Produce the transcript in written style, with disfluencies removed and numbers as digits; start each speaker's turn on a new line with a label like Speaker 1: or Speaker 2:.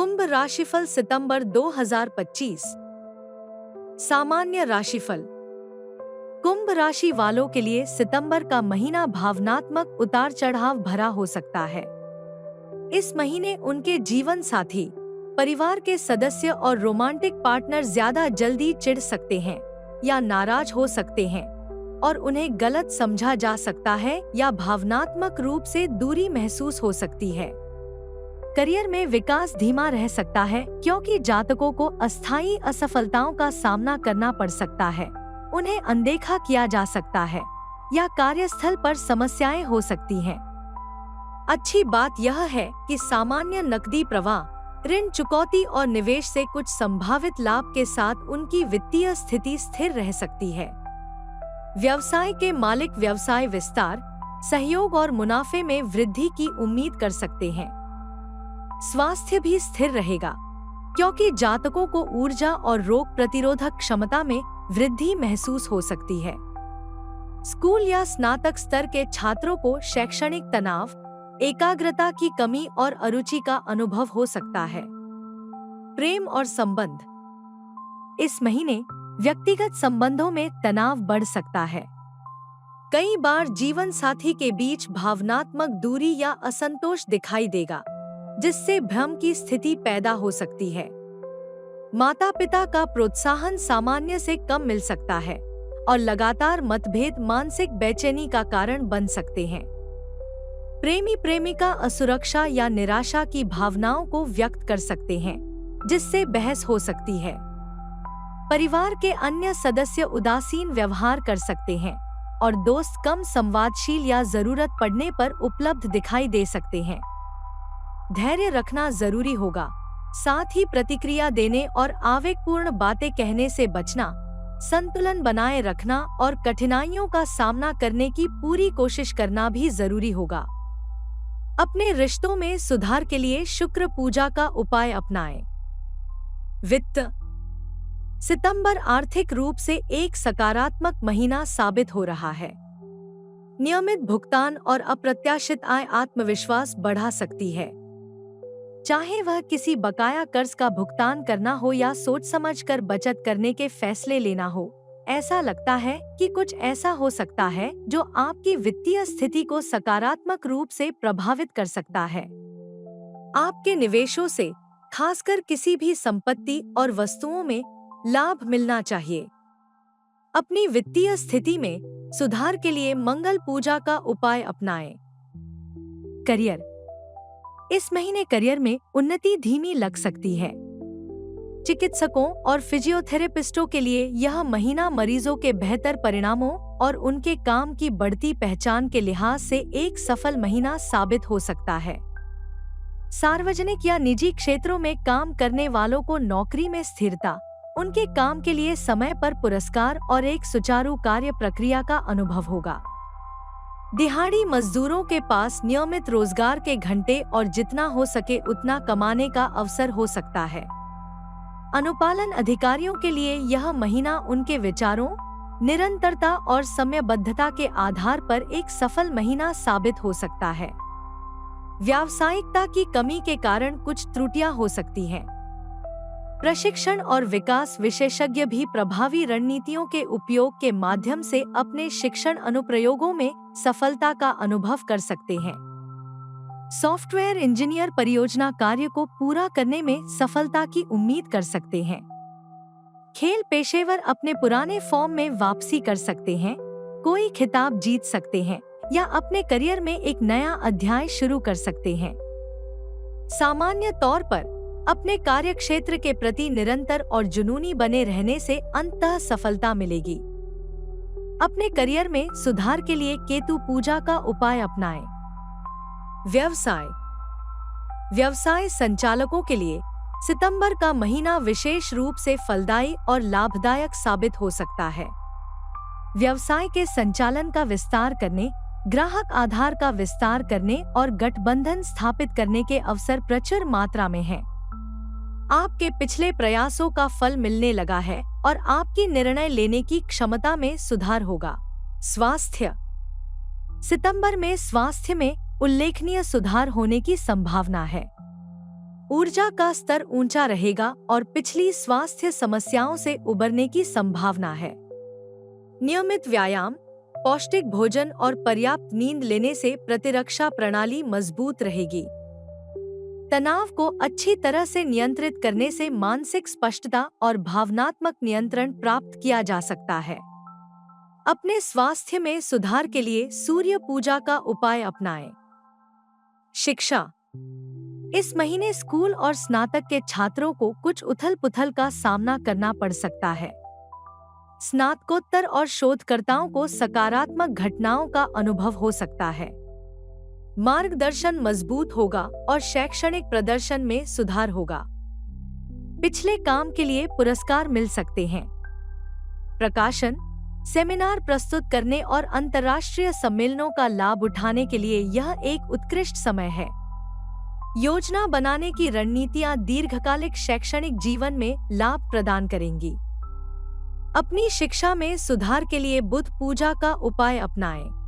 Speaker 1: कुंभ राशिफल सितंबर 2025। सामान्य राशिफल। कुंभ राशि वालों के लिए सितंबर का महीना भावनात्मक उतार चढ़ाव भरा हो सकता है। इस महीने उनके जीवन साथी, परिवार के सदस्य और रोमांटिक पार्टनर ज्यादा जल्दी चिढ़ सकते हैं या नाराज हो सकते हैं और उन्हें गलत समझा जा सकता है या भावनात्मक रूप से दूरी महसूस हो सकती है। करियर में विकास धीमा रह सकता है क्योंकि जातकों को अस्थायी असफलताओं का सामना करना पड़ सकता है, उन्हें अनदेखा किया जा सकता है या कार्यस्थल पर समस्याएं हो सकती हैं। अच्छी बात यह है कि सामान्य नकदी प्रवाह, ऋण चुकौती और निवेश से कुछ संभावित लाभ के साथ उनकी वित्तीय स्थिति स्थिर रह सकती है। व्यवसाय के मालिक व्यवसाय विस्तार, सहयोग और मुनाफे में वृद्धि की उम्मीद कर सकते हैं। स्वास्थ्य भी स्थिर रहेगा क्योंकि जातकों को ऊर्जा और रोग प्रतिरोधक क्षमता में वृद्धि महसूस हो सकती है। स्कूल या स्नातक स्तर के छात्रों को शैक्षणिक तनाव, एकाग्रता की कमी और अरुचि का अनुभव हो सकता है। प्रेम और संबंध। इस महीने व्यक्तिगत संबंधों में तनाव बढ़ सकता है। कई बार जीवन साथी के बीच भावनात्मक दूरी या असंतोष दिखाई देगा, जिससे भ्रम की स्थिति पैदा हो सकती है। माता पिता का प्रोत्साहन सामान्य से कम मिल सकता है और लगातार मतभेद मानसिक बेचैनी का कारण बन सकते हैं। प्रेमी प्रेमिका असुरक्षा या निराशा की भावनाओं को व्यक्त कर सकते हैं, जिससे बहस हो सकती है। परिवार के अन्य सदस्य उदासीन व्यवहार कर सकते हैं और दोस्त कम संवादशील या जरूरत पड़ने पर उपलब्ध दिखाई दे सकते हैं। धैर्य रखना जरूरी होगा, साथ ही प्रतिक्रिया देने और आवेगपूर्ण बातें कहने से बचना, संतुलन बनाए रखना और कठिनाइयों का सामना करने की पूरी कोशिश करना भी जरूरी होगा। अपने रिश्तों में सुधार के लिए शुक्र पूजा का उपाय अपनाएं। वित्त। सितंबर आर्थिक रूप से एक सकारात्मक महीना साबित हो रहा है। नियमित भुगतान और अप्रत्याशित आय आत्मविश्वास बढ़ा सकती है। चाहे वह किसी बकाया कर्ज का भुगतान करना हो या सोच समझकर बचत करने के फैसले लेना हो, ऐसा लगता है कि कुछ ऐसा हो सकता है जो आपकी वित्तीय स्थिति को सकारात्मक रूप से प्रभावित कर सकता है। आपके निवेशों से, खासकर किसी भी संपत्ति और वस्तुओं में लाभ मिलना चाहिए। अपनी वित्तीय स्थिति में सुधार के लिए मंगल पूजा का उपाय अपनाएं। करियर। इस महीने करियर में उन्नति धीमी लग सकती है। चिकित्सकों और फिजियोथेरेपिस्टों के लिए यह महीना मरीजों के बेहतर परिणामों और उनके काम की बढ़ती पहचान के लिहाज से एक सफल महीना साबित हो सकता है। सार्वजनिक या निजी क्षेत्रों में काम करने वालों को नौकरी में स्थिरता, उनके काम के लिए समय पर पुरस्कार और एक सुचारू कार्य प्रक्रिया का अनुभव होगा। दिहाड़ी मजदूरों के पास नियमित रोजगार के घंटे और जितना हो सके उतना कमाने का अवसर हो सकता है। अनुपालन अधिकारियों के लिए यह महीना उनके विचारों, निरंतरता और समयबद्धता के आधार पर एक सफल महीना साबित हो सकता है। व्यावसायिकता की कमी के कारण कुछ त्रुटियां हो सकती हैं। प्रशिक्षण और विकास विशेषज्ञ भी प्रभावी रणनीतियों के उपयोग के माध्यम से अपने शिक्षण अनुप्रयोगों में सफलता का अनुभव कर सकते हैं। सॉफ्टवेयर इंजीनियर परियोजना कार्य को पूरा करने में सफलता की उम्मीद कर सकते हैं। खेल पेशेवर अपने पुराने फॉर्म में वापसी कर सकते हैं, कोई खिताब जीत सकते हैं या अपने करियर में एक नया अध्याय शुरू कर सकते हैं। सामान्य तौर पर अपने कार्यक्षेत्र के प्रति निरंतर और जुनूनी बने रहने से अंततः सफलता मिलेगी। अपने करियर में सुधार के लिए केतु पूजा का उपाय अपनाएं। व्यवसाय। व्यवसाय संचालकों के लिए सितंबर का महीना विशेष रूप से फलदायी और लाभदायक साबित हो सकता है। व्यवसाय के संचालन का विस्तार करने, ग्राहक आधार का विस्तार करने और गठबंधन स्थापित करने के अवसर प्रचुर मात्रा में हैं। आपके पिछले प्रयासों का फल मिलने लगा है और आपकी निर्णय लेने की क्षमता में सुधार होगा। स्वास्थ्य। सितंबर में स्वास्थ्य में उल्लेखनीय सुधार होने की संभावना है। ऊर्जा का स्तर ऊंचा रहेगा और पिछली स्वास्थ्य समस्याओं से उबरने की संभावना है। नियमित व्यायाम, पौष्टिक भोजन और पर्याप्त नींद लेने से प्रतिरक्षा प्रणाली मजबूत रहेगी। तनाव को अच्छी तरह से नियंत्रित करने से मानसिक स्पष्टता और भावनात्मक नियंत्रण प्राप्त किया जा सकता है। अपने स्वास्थ्य में सुधार के लिए सूर्य पूजा का उपाय अपनाएं। शिक्षा। इस महीने स्कूल और स्नातक के छात्रों को कुछ उथल-पुथल का सामना करना पड़ सकता है। स्नातकोत्तर और शोधकर्ताओं को सकारात्मक घटनाओं का अनुभव हो सकता है। मार्गदर्शन मजबूत होगा और शैक्षणिक प्रदर्शन में सुधार होगा। पिछले काम के लिए पुरस्कार मिल सकते हैं। प्रकाशन, सेमिनार प्रस्तुत करने और अंतर्राष्ट्रीय सम्मेलनों का लाभ उठाने के लिए यह एक उत्कृष्ट समय है। योजना बनाने की रणनीतियां दीर्घकालिक शैक्षणिक जीवन में लाभ प्रदान करेंगी। अपनी शिक्षा में सुधार के लिए बुध पूजा का उपाय अपनाएं।